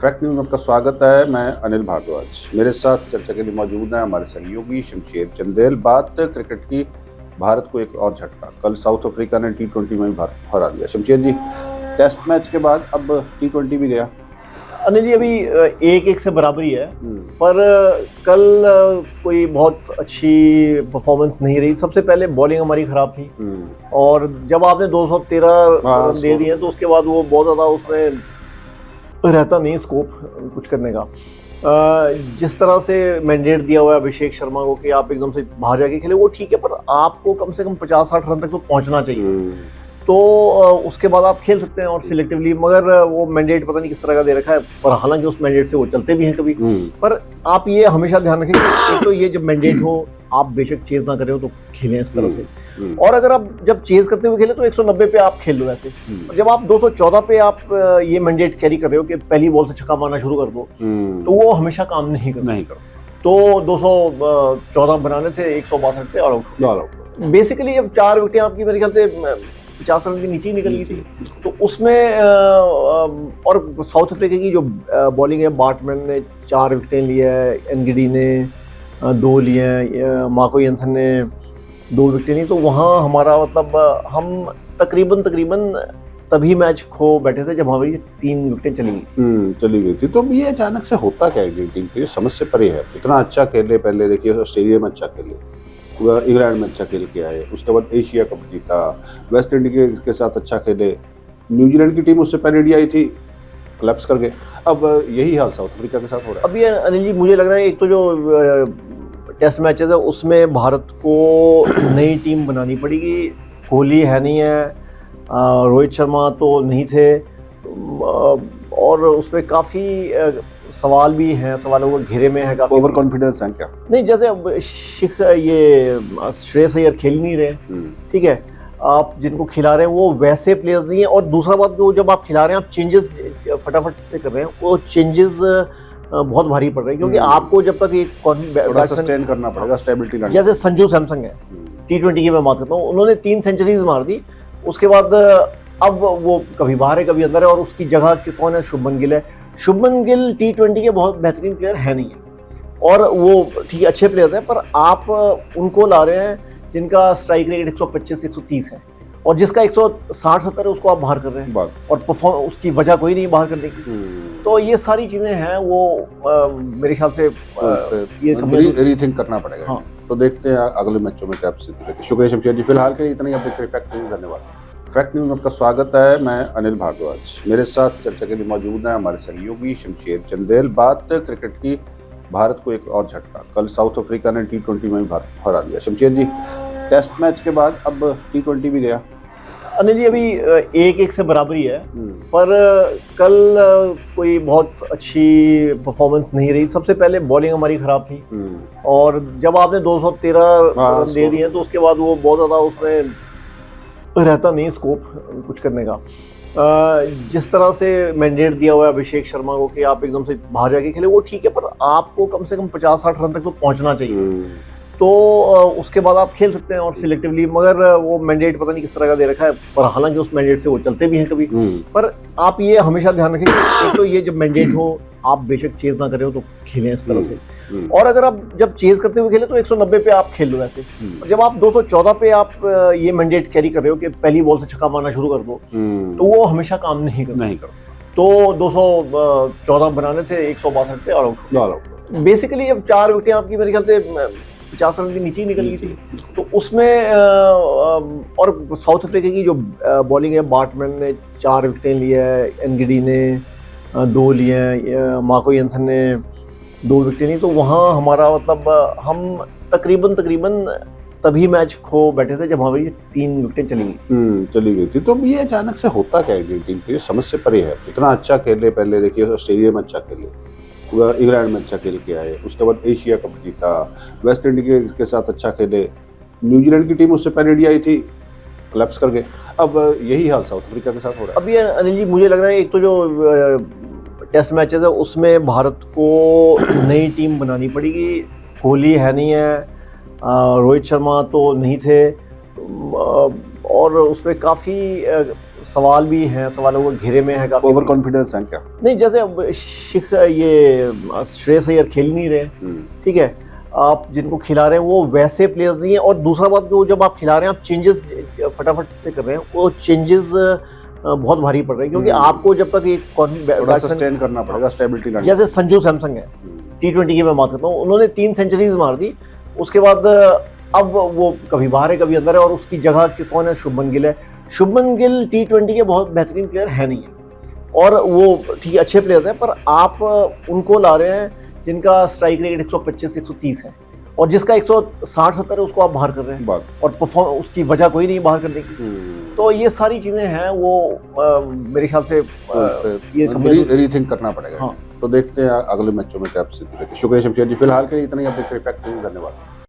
Fact news में आपका स्वागत है। मैं अनिल भारद्वाज। मेरे साथ चर्चा के लिए मौजूद हैं हमारे सहयोगी शमशेर चंदेल। बात क्रिकेट की, भारत को एक और झटका। कल साउथ अफ्रीका ने T20 में भी भारत को हरा दिया। शमशेर जी, टेस्ट मैच के बाद अब T20 भी गया। अनिल जी, अभी 1-1 से बराबरी है, पर कल कोई बहुत अच्छी परफॉर्मेंस नहीं रही। सबसे पहले बॉलिंग हमारी खराब थी और जब आपने 213 रन दे दिए तो उसके बाद वो बहुत ज़्यादा उसमें रहता नहीं स्कोप कुछ करने का। जिस तरह से मैंडेट दिया हुआ है अभिषेक शर्मा को कि आप एकदम से बाहर जाके खेले, वो ठीक है, पर आपको कम से कम 50-60 रन तक तो पहुंचना चाहिए। तो उसके बाद आप खेल सकते हैं और सिलेक्टिवली, मगर वो मैंडेट पता नहीं किस तरह का दे रखा है। पर हालांकि उस मैंडेट से वो चलते भी हैं कभी। पर आप ये हमेशा ध्यान रखें कि एक तो ये जब मैंडेट हो, आप बेशक चेज ना करें हो तो खेलें इस तरह से। और अगर आप जब चेज करते हुए खेले तो 190 पे आप खेल लो ऐसे। और जब आप 214 पे आप ये मैंडेट कैरी कर रहे हो कि पहली बॉल से छक्का मारना शुरू कर दो, तो वो हमेशा काम नहीं करता। तो 214 बनाने थे, 162 पे ऑल आउट। बेसिकली जब 4 विकेटें आपकी मेरे ख्याल से 50 रन के नीचे ही निकल गई थी, तो उसमें और साउथ अफ्रीका की जो बॉलिंग है, बार्टमैन ने 4 विकेटें ली है, एनगिडी ने 2 लिए हैं, मार्को जेंसन ने 2 विकेटें ली। तो वहाँ हमारा मतलब हम तकरीबन तभी मैच खो बैठे थे जब हमारी 3 विकेटें चली गई थी। तो ये अचानक से होता क्या है टीम के? समझ से परे है। इतना अच्छा खेले, पहले देखिए ऑस्ट्रेलिया में अच्छा खेले, इंग्लैंड में अच्छा खेल के आए, उसके बाद एशिया कप जीता, वेस्ट इंडीज के साथ अच्छा खेले, न्यूजीलैंड की टीम उससे पहले इंडिया आई थी, कोलैप्स कर गए। अब यही हाल साउथ अफ्रीका के साथ हो रहा है। अब ये अनिल जी, मुझे लग रहा है एक तो जो टेस्ट मैचेस है उसमें भारत को नई टीम बनानी पड़ेगी। कोहली है नहीं है, रोहित शर्मा तो नहीं थे, और उसमें काफ़ी सवाल भी हैं, सवालों को घेरे में है काफी। ओवर कॉन्फिडेंस है क्या? नहीं, जैसे ये श्रेयस अय्यर खेल नहीं रहे, ठीक है, आप जिनको खिला रहे हैं वो वैसे प्लेयर्स नहीं है। और दूसरा बात, जो जब आप खिला रहे हैं आप चेंजेस फटाफट से कर रहे हैं, वो चेंजेस बहुत भारी पड़ रहे हैं, क्योंकि आपको जब तक एक सस्टेन करना पड़ेगा, स्टेबिलिटी लानी। जैसे संजू सैमसंग है, T20 की मैं बात करता हूँ, उन्होंने 3 सेंचुरीज मार दी। उसके बाद अब वो कभी बाहर है कभी अंदर है, और उसकी जगह कौन है? शुभमन गिल है। शुभमन गिल T20 के बहुत बेहतरीन प्लेयर है नहीं है, और वो ठीक अच्छे प्लेयर हैं, पर आप उनको ला रहे हैं जिनका स्ट्राइक रेट 125-130 है, और जिसका 160-170 है उसको आप बाहर कर रहे हैं, और परफॉर्म उसकी वजह कोई नहीं बाहर करने की। तो ये सारी चीजें हैं, वो मेरे ख्याल से ये रीथिंक करना पड़ेगा। हाँ। तो देखते हैं अगले मैचों में क्या स्थिति रहती है। शुक्रिया शमशेर जी, फिलहाल के लिए इतना ही। आप देखते हैं फैक्ट न्यूज। धन्यवाद। फैक्ट न्यूज में आपका स्वागत है। मैं अनिल भारद्वाज। मेरे साथ चर्चा के लिए मौजूद हैं हमारे सहयोगी शमशेर चंदेल। बात क्रिकेट की, भारत को एक और झटका। कल साउथ अफ्रीका ने T20 में भी भारत को हरा दिया। शमशेर जी, टेस्ट मैच के बाद अब T20 भी गया। अनिल जी, अभी 1-1 से बराबरी है, पर कल कोई बहुत अच्छी परफॉर्मेंस नहीं रही। सबसे पहले बॉलिंग हमारी खराब थी और जब आपने 213 रन दे दिए तो उसके बाद वो बहुत ज़्यादा उसमें रहता नहीं स्कोप कुछ करने का। जिस तरह से मैंडेट दिया हुआ है अभिषेक शर्मा को कि आप एकदम से बाहर जाके खेले, वो ठीक है, पर आपको कम से कम 50-60 रन तक तो पहुंचना चाहिए। तो उसके बाद आप खेल सकते हैं और सिलेक्टिवली, मगर वो मैंडेट पता नहीं किस तरह का दे रखा है। पर हालांकि उस मैंडेट से वो चलते भी हैं कभी। पर आप ये हमेशा ध्यान रखें कि एक तो ये जब मैंडेट हो, आप बेशक चेज ना करें हो तो खेलें इस तरह से। और अगर आप जब चेज करते हुए खेले तो 190 पे आप खेल लो ऐसे। और जब आप 214 पे आप ये मैंडेट कैरी कर रहे हो कि पहली बॉल से छक्का मारना शुरू कर दो, तो वो हमेशा काम नहीं करता। तो 214 बनाने थे, 162 पे ऑल आउट। बेसिकली जब 4 विकेटें आपकी मेरे ख्याल से 50 रन के नीचे ही निकल गई थी, तो उसमें और साउथ अफ्रीका की जो बॉलिंग है, बार्टमैन ने 4 विकेटें ली है, एनगिडी ने 2 लिए हैं, मार्को जेंसन ने 2 विकेटें ली। तो वहाँ हमारा मतलब हम तकरीबन तभी मैच खो बैठे थे जब हमारी 3 विकेटें चली गई थी। तो ये अचानक से होता क्या है टीम के? समझ से परे है। इतना अच्छा खेले, पहले देखिए ऑस्ट्रेलिया में अच्छा खेले, इंग्लैंड में अच्छा खेल के आए, उसके बाद एशिया कप जीता, वेस्ट इंडीज के साथ अच्छा खेले, न्यूजीलैंड की टीम उससे पहले इंडिया आई थी, कोलैप्स कर गए। अब यही हाल साउथ अफ्रीका के साथ हो रहा है। अब ये अनिल जी, मुझे लग रहा है एक तो जो टेस्ट मैचेस है उसमें भारत को नई टीम बनानी पड़ेगी। कोहली है नहीं है, रोहित शर्मा तो नहीं थे, और उसमें काफ़ी सवाल भी हैं, सवालों को घेरे में है काफी। ओवर कॉन्फिडेंस है क्या? नहीं, जैसे अब ये श्रेयस अय्यर खेल नहीं रहे, ठीक है, आप जिनको खिला रहे हैं वो वैसे प्लेयर्स नहीं है। और दूसरा बात, जो जब आप खिला रहे हैं आप चेंजेस फटाफट से कर रहे हैं, वो चेंजेस बहुत भारी पड़ रहे हैं, क्योंकि आपको जब तक एक सस्टेन करना पड़ेगा, स्टेबिलिटी करनी। जैसे संजू सैमसंग है, T20 की मैं बात करता हूँ, उन्होंने 3 सेंचुरीज मार दी, उसके बाद अब वो कभी बाहर है कभी अंदर है, और उसकी जगह कौन है? शुभमन गिल है। शुभमन गिल T20 के बहुत बेहतरीन प्लेयर है नहीं है, और वो ठीक अच्छे प्लेयर हैं, पर आप उनको ला रहे हैं जिनका स्ट्राइक रेट 125-130 है, और जिसका 160-170 है उसको आप बाहर कर रहे हैं, और परफॉर्म उसकी वजह कोई नहीं बाहर करने की। तो ये सारी चीजें हैं, वो मेरे ख्याल से ये रीथिंक करना पड़ेगा। तो देखते हैं अगले मैचों में क्या स्थिति रहती है। शुक्रिया शमशेर जी, फिलहाल के लिए इतना ही। आप देखते रहिए फैक्ट न्यूज़। धन्यवाद।